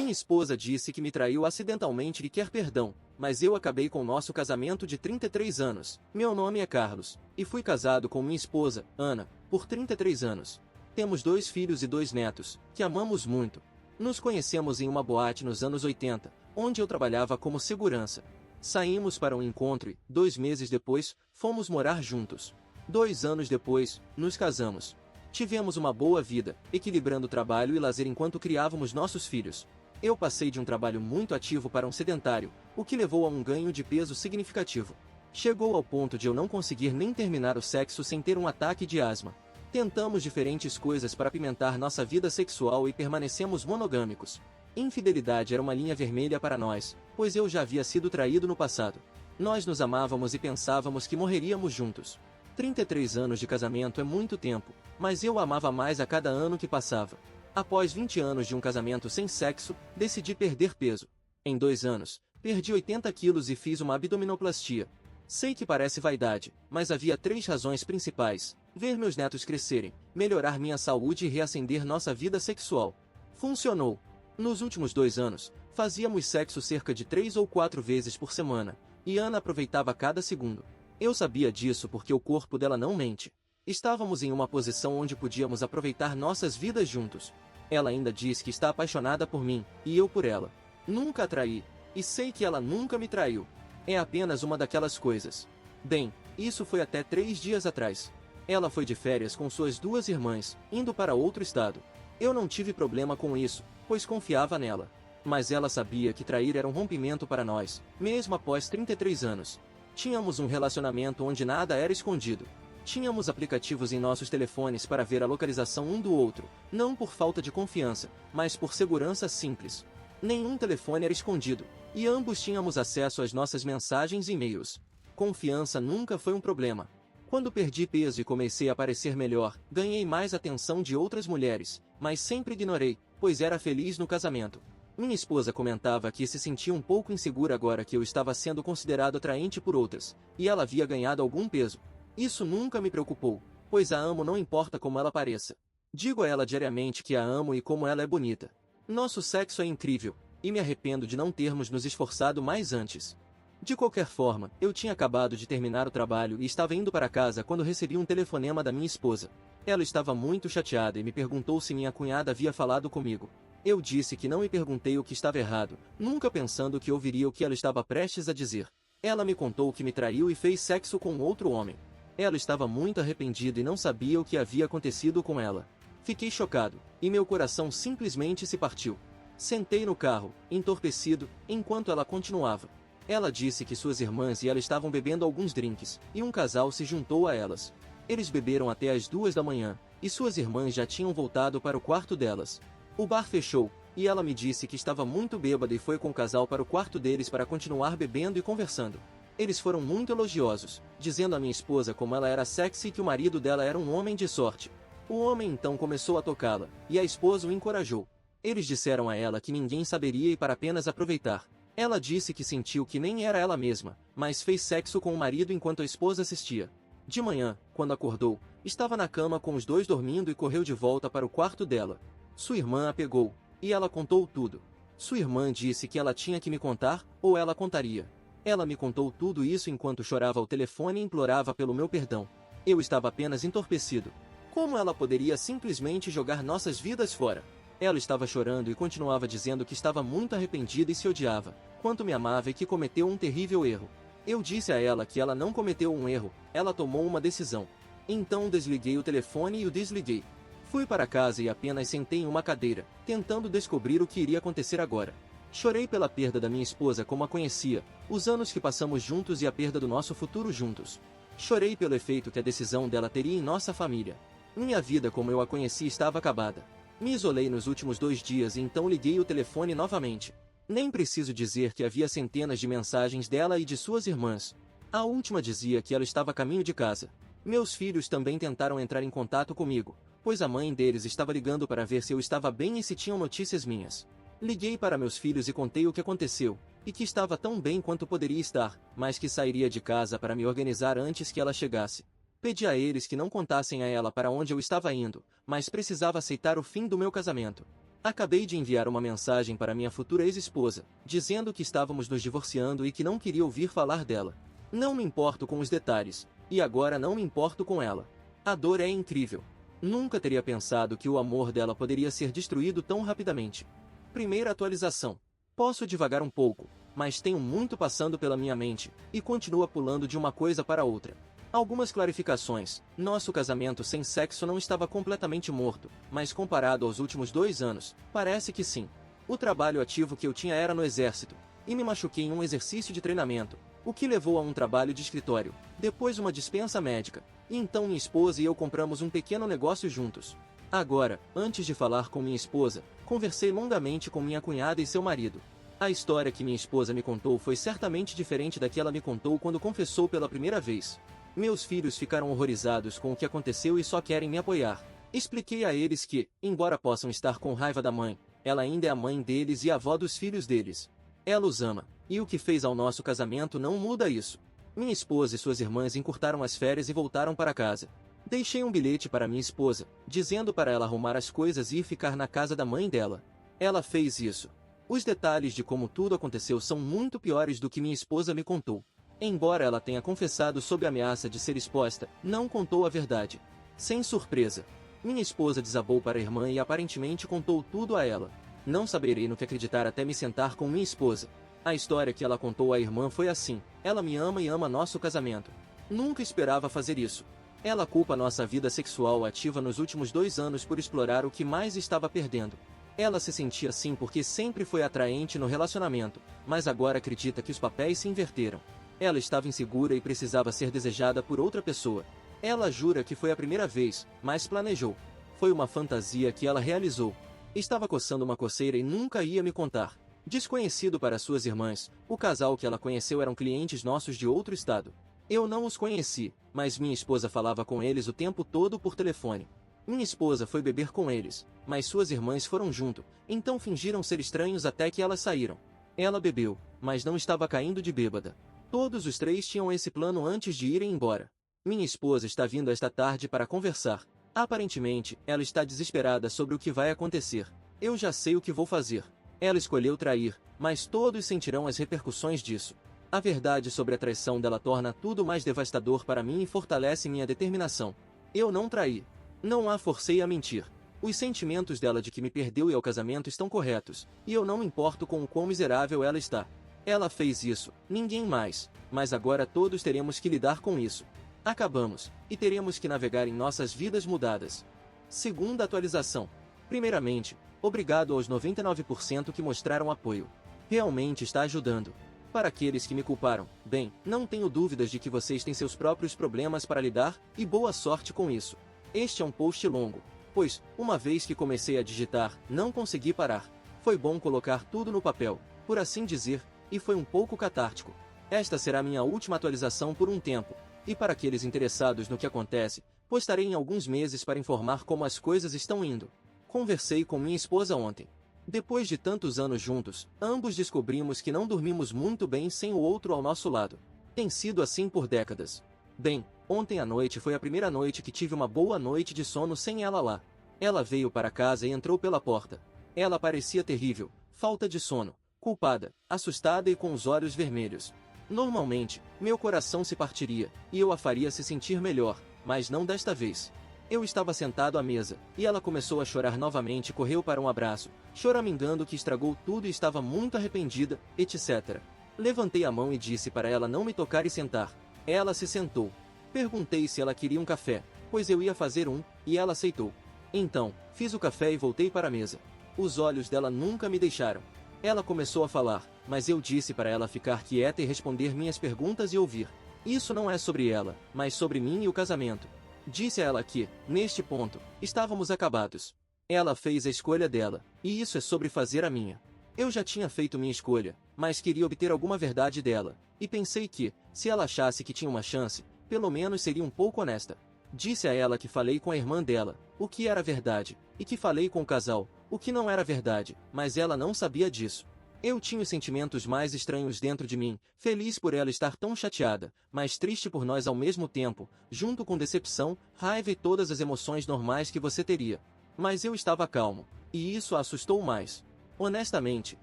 Minha esposa disse que me traiu acidentalmente e quer perdão, mas eu acabei com nosso casamento de 33 anos. Meu nome é Carlos, e fui casado com minha esposa, Ana, por 33 anos. Temos 2 filhos e 2 netos, que amamos muito. Nos conhecemos em uma boate nos anos 80, onde eu trabalhava como segurança. Saímos para um encontro e, 2 meses depois, fomos morar juntos. 2 anos depois, nos casamos. Tivemos uma boa vida, equilibrando trabalho e lazer enquanto criávamos nossos filhos. Eu passei de um trabalho muito ativo para um sedentário, o que levou a um ganho de peso significativo. Chegou ao ponto de eu não conseguir nem terminar o sexo sem ter um ataque de asma. Tentamos diferentes coisas para apimentar nossa vida sexual e permanecemos monogâmicos. Infidelidade era uma linha vermelha para nós, pois eu já havia sido traído no passado. Nós nos amávamos e pensávamos que morreríamos juntos. 33 anos de casamento é muito tempo, mas eu a amava mais a cada ano que passava. Após 20 anos de um casamento sem sexo, decidi perder peso. Em 2 anos, perdi 80 quilos e fiz uma abdominoplastia. Sei que parece vaidade, mas havia 3 razões principais: ver meus netos crescerem, melhorar minha saúde e reacender nossa vida sexual. Funcionou. Nos últimos 2 anos, fazíamos sexo cerca de 3 ou 4 vezes por semana, e Ana aproveitava cada segundo. Eu sabia disso porque o corpo dela não mente. Estávamos em uma posição onde podíamos aproveitar nossas vidas juntos. Ela ainda diz que está apaixonada por mim, e eu por ela. Nunca a traí, e sei que ela nunca me traiu. É apenas uma daquelas coisas. Bem, isso foi até 3 dias atrás. Ela foi de férias com suas 2 irmãs, indo para outro estado. Eu não tive problema com isso, pois confiava nela. Mas ela sabia que trair era um rompimento para nós, mesmo após 33 anos. Tínhamos um relacionamento onde nada era escondido. Tínhamos aplicativos em nossos telefones para ver a localização um do outro, não por falta de confiança, mas por segurança simples. Nenhum telefone era escondido, e ambos tínhamos acesso às nossas mensagens e e-mails. Confiança nunca foi um problema. Quando perdi peso e comecei a parecer melhor, ganhei mais atenção de outras mulheres, mas sempre ignorei, pois era feliz no casamento. Minha esposa comentava que se sentia um pouco insegura agora que eu estava sendo considerado atraente por outras, e ela havia ganhado algum peso. Isso nunca me preocupou, pois a amo não importa como ela pareça. Digo a ela diariamente que a amo e como ela é bonita. Nosso sexo é incrível, e me arrependo de não termos nos esforçado mais antes. De qualquer forma, eu tinha acabado de terminar o trabalho e estava indo para casa quando recebi um telefonema da minha esposa. Ela estava muito chateada e me perguntou se minha cunhada havia falado comigo. Eu disse que não e perguntei o que estava errado, nunca pensando que ouviria o que ela estava prestes a dizer. Ela me contou que me traiu e fez sexo com outro homem. Ela estava muito arrependida e não sabia o que havia acontecido com ela. Fiquei chocado, e meu coração simplesmente se partiu. Sentei no carro, entorpecido, enquanto ela continuava. Ela disse que suas irmãs e ela estavam bebendo alguns drinks, e um casal se juntou a elas. Eles beberam até as 2 da manhã, e suas irmãs já tinham voltado para o quarto delas. O bar fechou, e ela me disse que estava muito bêbada e foi com o casal para o quarto deles para continuar bebendo e conversando. Eles foram muito elogiosos, dizendo à minha esposa como ela era sexy e que o marido dela era um homem de sorte. O homem então começou a tocá-la, e a esposa o encorajou. Eles disseram a ela que ninguém saberia e para apenas aproveitar. Ela disse que sentiu que nem era ela mesma, mas fez sexo com o marido enquanto a esposa assistia. De manhã, quando acordou, estava na cama com os 2 dormindo e correu de volta para o quarto dela. Sua irmã a pegou, e ela contou tudo. Sua irmã disse que ela tinha que me contar, ou ela contaria. Ela me contou tudo isso enquanto chorava ao telefone e implorava pelo meu perdão. Eu estava apenas entorpecido. Como ela poderia simplesmente jogar nossas vidas fora? Ela estava chorando e continuava dizendo que estava muito arrependida e se odiava, quanto me amava e que cometeu um terrível erro. Eu disse a ela que ela não cometeu um erro, ela tomou uma decisão. Então desliguei o telefone e o desliguei. Fui para casa e apenas sentei em uma cadeira, tentando descobrir o que iria acontecer agora. Chorei pela perda da minha esposa como a conhecia, os anos que passamos juntos e a perda do nosso futuro juntos. Chorei pelo efeito que a decisão dela teria em nossa família. Minha vida como eu a conheci estava acabada. Me isolei nos últimos 2 dias e então liguei o telefone novamente. Nem preciso dizer que havia centenas de mensagens dela e de suas irmãs. A última dizia que ela estava a caminho de casa. Meus filhos também tentaram entrar em contato comigo, pois a mãe deles estava ligando para ver se eu estava bem e se tinham notícias minhas. Liguei para meus filhos e contei o que aconteceu, e que estava tão bem quanto poderia estar, mas que sairia de casa para me organizar antes que ela chegasse. Pedi a eles que não contassem a ela para onde eu estava indo, mas precisava aceitar o fim do meu casamento. Acabei de enviar uma mensagem para minha futura ex-esposa, dizendo que estávamos nos divorciando e que não queria ouvir falar dela. Não me importo com os detalhes, e agora não me importo com ela. A dor é incrível. Nunca teria pensado que o amor dela poderia ser destruído tão rapidamente. Primeira atualização. Posso divagar um pouco, mas tenho muito passando pela minha mente, e continua pulando de uma coisa para outra. Algumas clarificações. Nosso casamento sem sexo não estava completamente morto, mas comparado aos últimos 2 anos, parece que sim. O trabalho ativo que eu tinha era no exército, e me machuquei em um exercício de treinamento, o que levou a um trabalho de escritório, depois uma dispensa médica, e então minha esposa e eu compramos um pequeno negócio juntos. Agora, antes de falar com minha esposa, conversei longamente com minha cunhada e seu marido. A história que minha esposa me contou foi certamente diferente da que ela me contou quando confessou pela primeira vez. Meus filhos ficaram horrorizados com o que aconteceu e só querem me apoiar. Expliquei a eles que, embora possam estar com raiva da mãe, ela ainda é a mãe deles e a avó dos filhos deles. Ela os ama, e o que fez ao nosso casamento não muda isso. Minha esposa e suas irmãs encurtaram as férias e voltaram para casa. Deixei um bilhete para minha esposa, dizendo para ela arrumar as coisas e ir ficar na casa da mãe dela. Ela fez isso. Os detalhes de como tudo aconteceu são muito piores do que minha esposa me contou. Embora ela tenha confessado sob ameaça de ser exposta, não contou a verdade. Sem surpresa, minha esposa desabou para a irmã e aparentemente contou tudo a ela. Não saberei no que acreditar até me sentar com minha esposa. A história que ela contou à irmã foi assim: ela me ama e ama nosso casamento. Nunca esperava fazer isso. Ela culpa nossa vida sexual ativa nos últimos 2 anos por explorar o que mais estava perdendo. Ela se sentia assim porque sempre foi atraente no relacionamento, mas agora acredita que os papéis se inverteram. Ela estava insegura e precisava ser desejada por outra pessoa. Ela jura que foi a primeira vez, mas planejou. Foi uma fantasia que ela realizou. Estava coçando uma coceira e nunca ia me contar. Desconhecido para suas irmãs, o casal que ela conheceu eram clientes nossos de outro estado. Eu não os conheci, mas minha esposa falava com eles o tempo todo por telefone. Minha esposa foi beber com eles, mas suas irmãs foram junto, então fingiram ser estranhos até que elas saíram. Ela bebeu, mas não estava caindo de bêbada. Todos os 3 tinham esse plano antes de irem embora. Minha esposa está vindo esta tarde para conversar. Aparentemente, ela está desesperada sobre o que vai acontecer. Eu já sei o que vou fazer. Ela escolheu trair, mas todos sentirão as repercussões disso. A verdade sobre a traição dela torna tudo mais devastador para mim e fortalece minha determinação. Eu não traí. Não a forcei a mentir. Os sentimentos dela de que me perdeu e ao casamento estão corretos, e eu não me importo com o quão miserável ela está. Ela fez isso, ninguém mais, mas agora todos teremos que lidar com isso. Acabamos, e teremos que navegar em nossas vidas mudadas. Segunda atualização. Primeiramente, obrigado aos 99% que mostraram apoio. Realmente está ajudando. Para aqueles que me culparam, bem, não tenho dúvidas de que vocês têm seus próprios problemas para lidar, e boa sorte com isso. Este é um post longo, pois, uma vez que comecei a digitar, não consegui parar. Foi bom colocar tudo no papel, por assim dizer, e foi um pouco catártico. Esta será minha última atualização por um tempo, e para aqueles interessados no que acontece, postarei em alguns meses para informar como as coisas estão indo. Conversei com minha esposa ontem. Depois de tantos anos juntos, ambos descobrimos que não dormimos muito bem sem o outro ao nosso lado. Tem sido assim por décadas. Bem, ontem à noite foi a primeira noite que tive uma boa noite de sono sem ela lá. Ela veio para casa e entrou pela porta. Ela parecia terrível, falta de sono, culpada, assustada e com os olhos vermelhos. Normalmente, meu coração se partiria, e eu a faria se sentir melhor, mas não desta vez. Eu estava sentado à mesa, e ela começou a chorar novamente e correu para um abraço, choramingando que estragou tudo e estava muito arrependida, etc. Levantei a mão e disse para ela não me tocar e sentar. Ela se sentou. Perguntei se ela queria um café, pois eu ia fazer um, e ela aceitou. Então, fiz o café e voltei para a mesa. Os olhos dela nunca me deixaram. Ela começou a falar, mas eu disse para ela ficar quieta e responder minhas perguntas e ouvir. Isso não é sobre ela, mas sobre mim e o casamento. Disse a ela que, neste ponto, estávamos acabados. Ela fez a escolha dela, e isso é sobre fazer a minha. Eu já tinha feito minha escolha, mas queria obter alguma verdade dela, e pensei que, se ela achasse que tinha uma chance, pelo menos seria um pouco honesta. Disse a ela que falei com a irmã dela, o que era verdade, e que falei com o casal, o que não era verdade, mas ela não sabia disso. Eu tinha os sentimentos mais estranhos dentro de mim, feliz por ela estar tão chateada, mas triste por nós ao mesmo tempo, junto com decepção, raiva e todas as emoções normais que você teria. Mas eu estava calmo, E isso a assustou mais. Honestamente,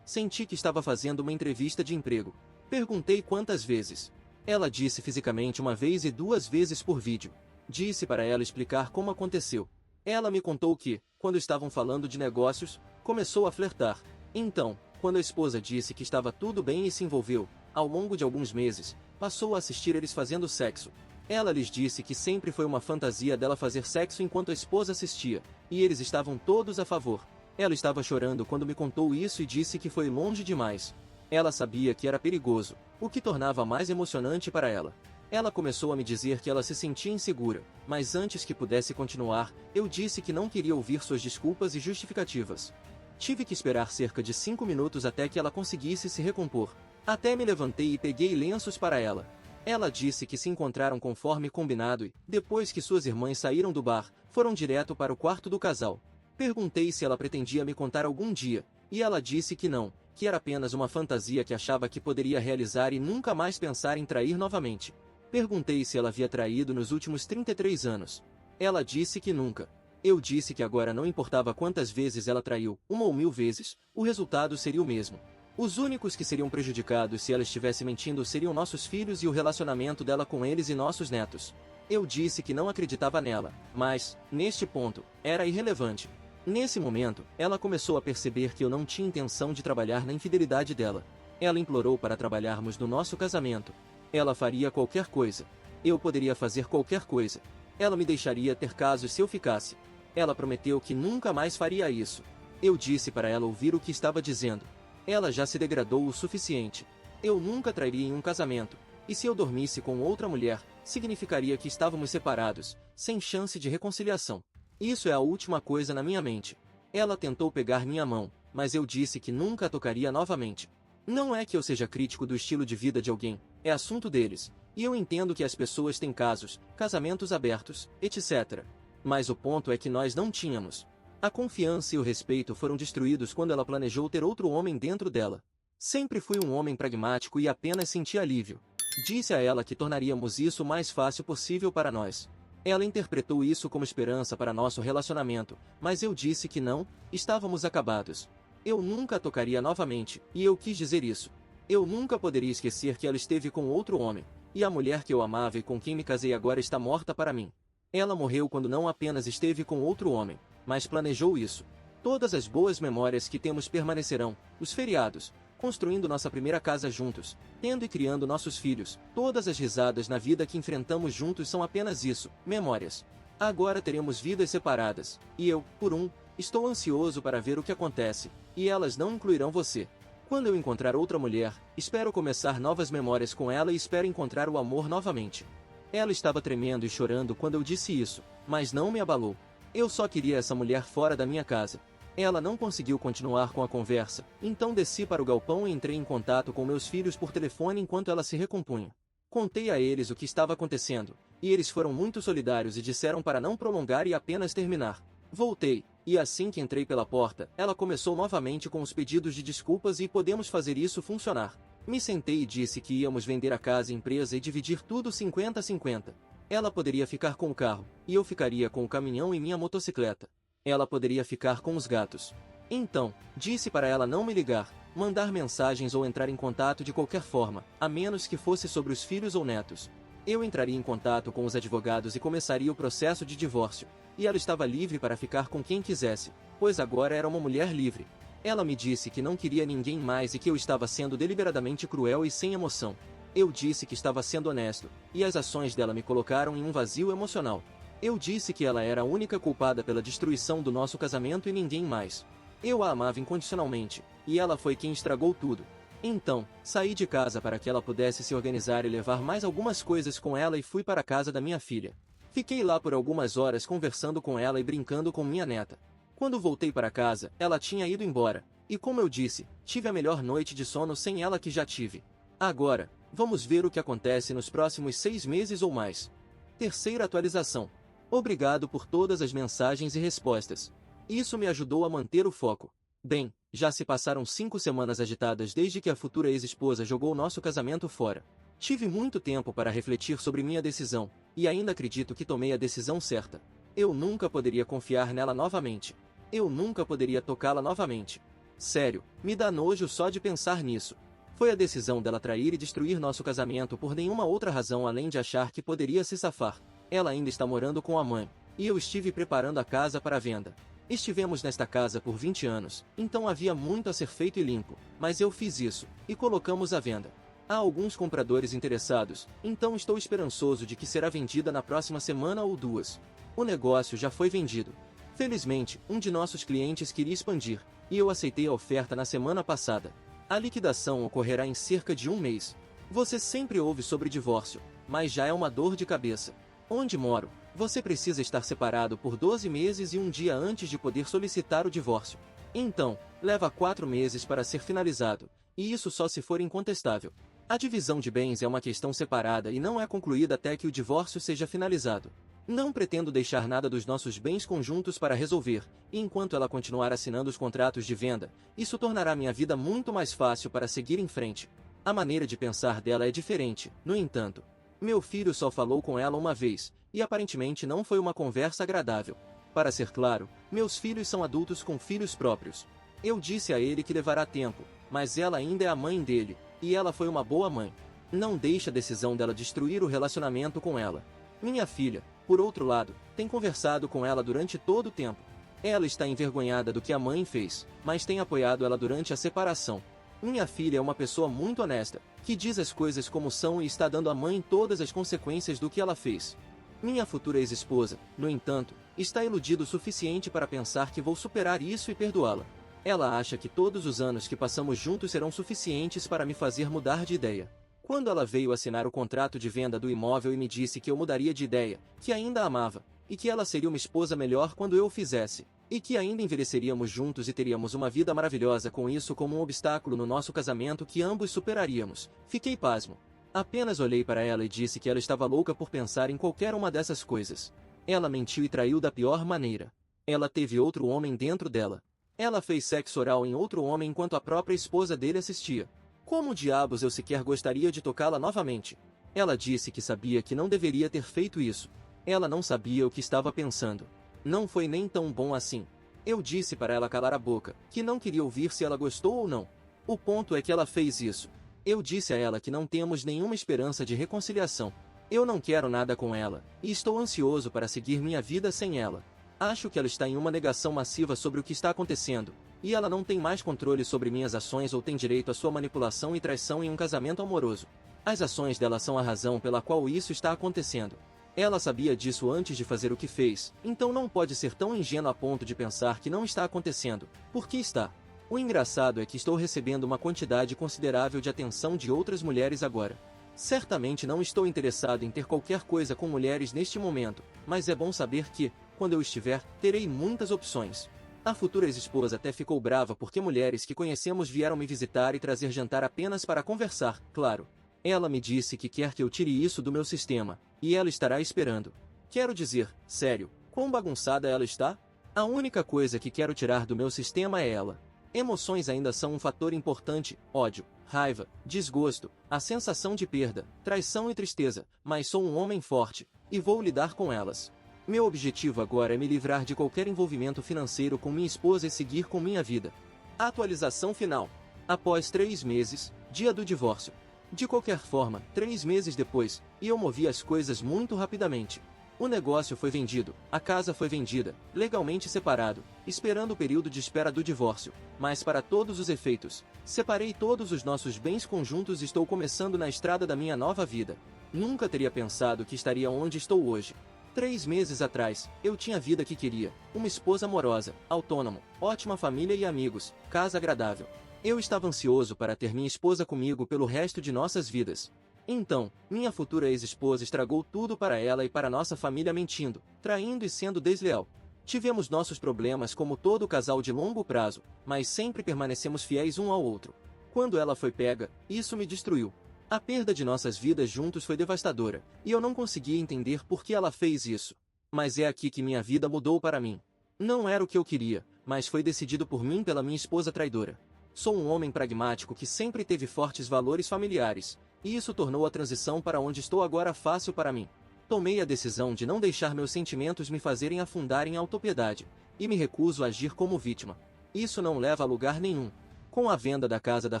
senti que estava fazendo uma entrevista de emprego. Perguntei quantas vezes. Ela disse fisicamente uma vez e 2 vezes por vídeo. Disse para ela explicar como aconteceu. Ela me contou que, quando estavam falando de negócios, começou a flertar. Então, quando a esposa disse que estava tudo bem e se envolveu, ao longo de alguns meses, passou a assistir eles fazendo sexo. Ela lhes disse que sempre foi uma fantasia dela fazer sexo enquanto a esposa assistia, e eles estavam todos a favor. Ela estava chorando quando me contou isso e disse que foi longe demais. Ela sabia que era perigoso, o que tornava mais emocionante para ela. Ela começou a me dizer que ela se sentia insegura, mas antes que pudesse continuar, eu disse que não queria ouvir suas desculpas e justificativas. Tive que esperar cerca de 5 minutos até que ela conseguisse se recompor. Até me levantei e peguei lenços para ela. Ela disse que se encontraram conforme combinado e, depois que suas irmãs saíram do bar, foram direto para o quarto do casal. Perguntei se ela pretendia me contar algum dia, e ela disse que não, que era apenas uma fantasia que achava que poderia realizar e nunca mais pensar em trair novamente. Perguntei se ela havia traído nos últimos 33 anos. Ela disse que nunca. Eu disse que agora não importava quantas vezes ela traiu, 1 ou 1000 vezes, o resultado seria o mesmo. Os únicos que seriam prejudicados se ela estivesse mentindo seriam nossos filhos e o relacionamento dela com eles e nossos netos. Eu disse que não acreditava nela, mas, neste ponto, era irrelevante. Nesse momento, ela começou a perceber que eu não tinha intenção de trabalhar na infidelidade dela. Ela implorou para trabalharmos no nosso casamento. Ela faria qualquer coisa. Eu poderia fazer qualquer coisa. Ela me deixaria ter casos se eu ficasse. Ela prometeu que nunca mais faria isso. Eu disse para ela ouvir o que estava dizendo. Ela já se degradou o suficiente. Eu nunca trairia em um casamento. E se eu dormisse com outra mulher, significaria que estávamos separados, sem chance de reconciliação. Isso é a última coisa na minha mente. Ela tentou pegar minha mão, mas eu disse que nunca a tocaria novamente. Não é que eu seja crítico do estilo de vida de alguém, é assunto deles, e eu entendo que as pessoas têm casos, casamentos abertos, etc. Mas o ponto é que nós não tínhamos. A confiança e o respeito foram destruídos quando ela planejou ter outro homem dentro dela. Sempre fui um homem pragmático e apenas senti alívio. Disse a ela que tornaríamos isso o mais fácil possível para nós. Ela interpretou isso como esperança para nosso relacionamento, mas eu disse que não, estávamos acabados. Eu nunca a tocaria novamente, e eu quis dizer isso. Eu nunca poderia esquecer que ela esteve com outro homem, e a mulher que eu amava e com quem me casei agora está morta para mim. Ela morreu quando não apenas esteve com outro homem, mas planejou isso. Todas as boas memórias que temos permanecerão, os feriados, construindo nossa primeira casa juntos, tendo e criando nossos filhos, todas as risadas na vida que enfrentamos juntos são apenas isso, memórias. Agora teremos vidas separadas, e eu, por estou ansioso para ver o que acontece, e elas não incluirão você. Quando eu encontrar outra mulher, espero começar novas memórias com ela e espero encontrar o amor novamente. Ela estava tremendo e chorando quando eu disse isso, mas não me abalou. Eu só queria essa mulher fora da minha casa. Ela não conseguiu continuar com a conversa, então desci para o galpão e entrei em contato com meus filhos por telefone enquanto ela se recompunha. Contei a eles o que estava acontecendo, e eles foram muito solidários e disseram para não prolongar e apenas terminar. Voltei, e assim que entrei pela porta, ela começou novamente com os pedidos de desculpas e podemos fazer isso funcionar. Me sentei e disse que íamos vender a casa e empresa e dividir tudo 50-50. Ela poderia ficar com o carro, e eu ficaria com o caminhão e minha motocicleta. Ela poderia ficar com os gatos. Então, disse para ela não me ligar, mandar mensagens ou entrar em contato de qualquer forma, a menos que fosse sobre os filhos ou netos. Eu entraria em contato com os advogados e começaria o processo de divórcio, e ela estava livre para ficar com quem quisesse, pois agora era uma mulher livre. Ela me disse que não queria ninguém mais e que eu estava sendo deliberadamente cruel e sem emoção. Eu disse que estava sendo honesto, e as ações dela me colocaram em um vazio emocional. Eu disse que ela era a única culpada pela destruição do nosso casamento e ninguém mais. Eu a amava incondicionalmente, e ela foi quem estragou tudo. Então, saí de casa para que ela pudesse se organizar e levar mais algumas coisas com ela e fui para a casa da minha filha. Fiquei lá por algumas horas conversando com ela e brincando com minha neta. Quando voltei para casa, ela tinha ido embora, e como eu disse, tive a melhor noite de sono sem ela que já tive. Agora, vamos ver o que acontece nos próximos 6 meses ou mais. Terceira atualização. Obrigado por todas as mensagens e respostas. Isso me ajudou a manter o foco. Bem, já se passaram 5 semanas agitadas desde que a futura ex-esposa jogou nosso casamento fora. Tive muito tempo para refletir sobre minha decisão, e ainda acredito que tomei a decisão certa. Eu nunca poderia confiar nela novamente. Eu nunca poderia tocá-la novamente. Sério, me dá nojo só de pensar nisso. Foi a decisão dela trair e destruir nosso casamento por nenhuma outra razão além de achar que poderia se safar. Ela ainda está morando com a mãe, e eu estive preparando a casa para a venda. Estivemos nesta casa por 20 anos, então havia muito a ser feito e limpo, mas eu fiz isso, e colocamos à venda. Há alguns compradores interessados, então estou esperançoso de que será vendida na próxima semana ou duas. O negócio já foi vendido. Felizmente, um de nossos clientes queria expandir, e eu aceitei a oferta na semana passada. A liquidação ocorrerá em cerca de um mês. Você sempre ouve sobre divórcio, mas já é uma dor de cabeça. Onde moro, você precisa estar separado por 12 meses e um dia antes de poder solicitar o divórcio. Então, leva 4 meses para ser finalizado, e isso só se for incontestável. A divisão de bens é uma questão separada e não é concluída até que o divórcio seja finalizado. Não pretendo deixar nada dos nossos bens conjuntos para resolver, e enquanto ela continuar assinando os contratos de venda, isso tornará minha vida muito mais fácil para seguir em frente. A maneira de pensar dela é diferente, no entanto. Meu filho só falou com ela uma vez, e aparentemente não foi uma conversa agradável. Para ser claro, meus filhos são adultos com filhos próprios. Eu disse a ele que levará tempo, mas ela ainda é a mãe dele, e ela foi uma boa mãe. Não deixe a decisão dela destruir o relacionamento com ela. Minha filha, por outro lado, tem conversado com ela durante todo o tempo. Ela está envergonhada do que a mãe fez, mas tem apoiado ela durante a separação. Minha filha é uma pessoa muito honesta, que diz as coisas como são e está dando à mãe todas as consequências do que ela fez. Minha futura ex-esposa, no entanto, está iludida o suficiente para pensar que vou superar isso e perdoá-la. Ela acha que todos os anos que passamos juntos serão suficientes para me fazer mudar de ideia. Quando ela veio assinar o contrato de venda do imóvel e me disse que eu mudaria de ideia, que ainda a amava, e que ela seria uma esposa melhor quando eu o fizesse, e que ainda envelheceríamos juntos e teríamos uma vida maravilhosa com isso como um obstáculo no nosso casamento que ambos superaríamos, fiquei pasmo. Apenas olhei para ela e disse que ela estava louca por pensar em qualquer uma dessas coisas. Ela mentiu e traiu da pior maneira. Ela teve outro homem dentro dela. Ela fez sexo oral em outro homem enquanto a própria esposa dele assistia. Como diabos eu sequer gostaria de tocá-la novamente? Ela disse que sabia que não deveria ter feito isso. Ela não sabia o que estava pensando. Não foi nem tão bom assim. Eu disse para ela calar a boca, que não queria ouvir se ela gostou ou não. O ponto é que ela fez isso. Eu disse a ela que não temos nenhuma esperança de reconciliação. Eu não quero nada com ela, e estou ansioso para seguir minha vida sem ela. Acho que ela está em uma negação massiva sobre o que está acontecendo, e ela não tem mais controle sobre minhas ações ou tem direito à sua manipulação e traição em um casamento amoroso. As ações dela são a razão pela qual isso está acontecendo. Ela sabia disso antes de fazer o que fez, então não pode ser tão ingênua a ponto de pensar que não está acontecendo, porque está. O engraçado é que estou recebendo uma quantidade considerável de atenção de outras mulheres agora. Certamente não estou interessado em ter qualquer coisa com mulheres neste momento, mas é bom saber que, quando eu estiver, terei muitas opções. A futura ex-esposa até ficou brava porque mulheres que conhecemos vieram me visitar e trazer jantar apenas para conversar, claro. Ela me disse que quer que eu tire isso do meu sistema, e ela estará esperando. Quero dizer, sério, quão bagunçada ela está? A única coisa que quero tirar do meu sistema é ela. Emoções ainda são um fator importante, ódio, raiva, desgosto, a sensação de perda, traição e tristeza, mas sou um homem forte, e vou lidar com elas. Meu objetivo agora é me livrar de qualquer envolvimento financeiro com minha esposa e seguir com minha vida. Atualização final. Após 3 meses, dia do divórcio. De qualquer forma, 3 meses depois, e eu movi as coisas muito rapidamente. O negócio foi vendido, a casa foi vendida, legalmente separado, esperando o período de espera do divórcio, mas para todos os efeitos, separei todos os nossos bens conjuntos e estou começando na estrada da minha nova vida. Nunca teria pensado que estaria onde estou hoje. 3 meses atrás, eu tinha a vida que queria, uma esposa amorosa, autônomo, ótima família e amigos, casa agradável. Eu estava ansioso para ter minha esposa comigo pelo resto de nossas vidas. Então, minha futura ex-esposa estragou tudo para ela e para nossa família mentindo, traindo e sendo desleal. Tivemos nossos problemas como todo casal de longo prazo, mas sempre permanecemos fiéis um ao outro. Quando ela foi pega, isso me destruiu. A perda de nossas vidas juntos foi devastadora, e eu não conseguia entender por que ela fez isso. Mas é aqui que minha vida mudou para mim. Não era o que eu queria, mas foi decidido por mim pela minha esposa traidora. Sou um homem pragmático que sempre teve fortes valores familiares, e isso tornou a transição para onde estou agora fácil para mim. Tomei a decisão de não deixar meus sentimentos me fazerem afundar em autopiedade. e me recuso a agir como vítima. Isso não leva a lugar nenhum. Com a venda da casa da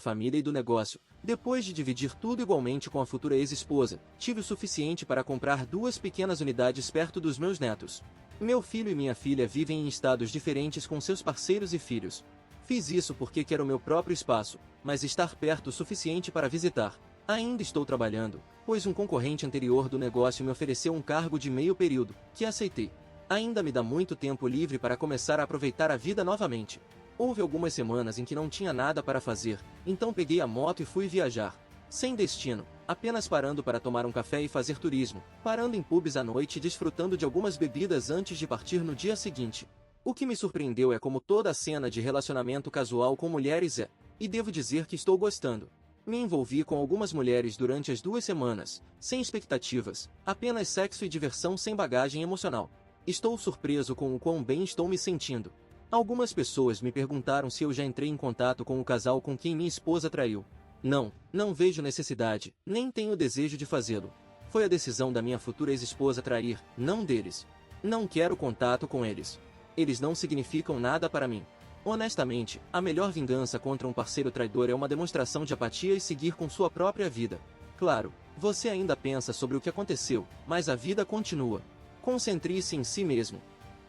família e do negócio, depois de dividir tudo igualmente com a futura ex-esposa, tive o suficiente para comprar 2 pequenas unidades perto dos meus netos. Meu filho e minha filha vivem em estados diferentes com seus parceiros e filhos. Fiz isso porque quero meu próprio espaço, mas estar perto o suficiente para visitar. Ainda estou trabalhando, pois um concorrente anterior do negócio me ofereceu um cargo de meio período, que aceitei. Ainda me dá muito tempo livre para começar a aproveitar a vida novamente. Houve algumas semanas em que não tinha nada para fazer, então peguei a moto e fui viajar. Sem destino, apenas parando para tomar um café e fazer turismo, parando em pubs à noite e desfrutando de algumas bebidas antes de partir no dia seguinte. O que me surpreendeu é como toda a cena de relacionamento casual com mulheres é, e devo dizer que estou gostando. Me envolvi com algumas mulheres durante as 2 semanas, sem expectativas, apenas sexo e diversão sem bagagem emocional. Estou surpreso com o quão bem estou me sentindo. Algumas pessoas me perguntaram se eu já entrei em contato com o casal com quem minha esposa traiu. Não vejo necessidade, nem tenho desejo de fazê-lo. Foi a decisão da minha futura ex-esposa trair, não deles. Não quero contato com eles. Eles não significam nada para mim. Honestamente, a melhor vingança contra um parceiro traidor é uma demonstração de apatia e seguir com sua própria vida. Claro, você ainda pensa sobre o que aconteceu, mas a vida continua. Concentre-se em si mesmo.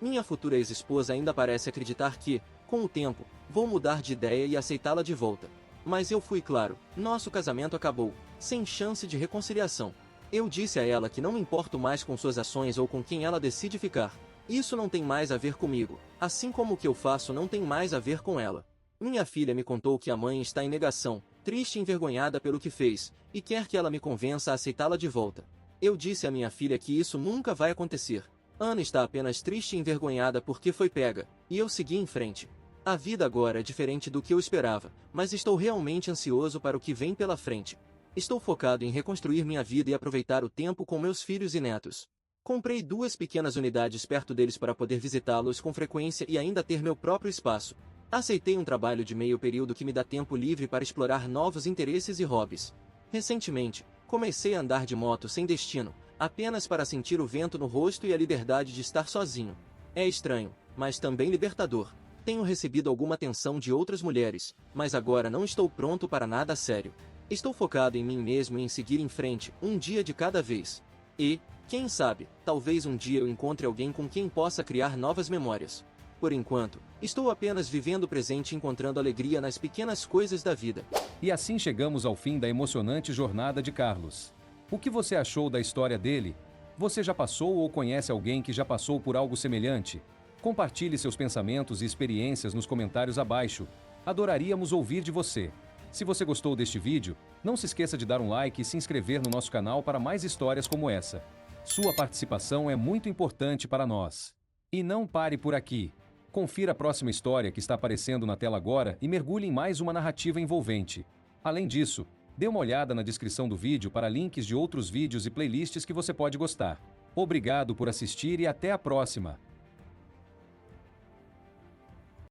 Minha futura ex-esposa ainda parece acreditar que, com o tempo, vou mudar de ideia e aceitá-la de volta. Mas eu fui claro, nosso casamento acabou, sem chance de reconciliação. Eu disse a ela que não me importo mais com suas ações ou com quem ela decide ficar. Isso não tem mais a ver comigo, assim como o que eu faço não tem mais a ver com ela. Minha filha me contou que a mãe está em negação, triste e envergonhada pelo que fez, e quer que ela me convença a aceitá-la de volta. Eu disse à minha filha que isso nunca vai acontecer. Ana está apenas triste e envergonhada porque foi pega, e eu segui em frente. A vida agora é diferente do que eu esperava, mas estou realmente ansioso para o que vem pela frente. Estou focado em reconstruir minha vida e aproveitar o tempo com meus filhos e netos. Comprei 2 pequenas unidades perto deles para poder visitá-los com frequência e ainda ter meu próprio espaço. Aceitei um trabalho de meio período que me dá tempo livre para explorar novos interesses e hobbies. Recentemente, comecei a andar de moto sem destino, apenas para sentir o vento no rosto e a liberdade de estar sozinho. É estranho, mas também libertador. Tenho recebido alguma atenção de outras mulheres, mas agora não estou pronto para nada sério. Estou focado em mim mesmo e em seguir em frente, um dia de cada vez. E, quem sabe, talvez um dia eu encontre alguém com quem possa criar novas memórias. Por enquanto, estou apenas vivendo o presente e encontrando alegria nas pequenas coisas da vida. E assim chegamos ao fim da emocionante jornada de Carlos. O que você achou da história dele? Você já passou ou conhece alguém que já passou por algo semelhante? Compartilhe seus pensamentos e experiências nos comentários abaixo. Adoraríamos ouvir de você. Se você gostou deste vídeo, não se esqueça de dar um like e se inscrever no nosso canal para mais histórias como essa. Sua participação é muito importante para nós. E não pare por aqui. Confira a próxima história que está aparecendo na tela agora e mergulhe em mais uma narrativa envolvente. Além disso, dê uma olhada na descrição do vídeo para links de outros vídeos e playlists que você pode gostar. Obrigado por assistir e até a próxima!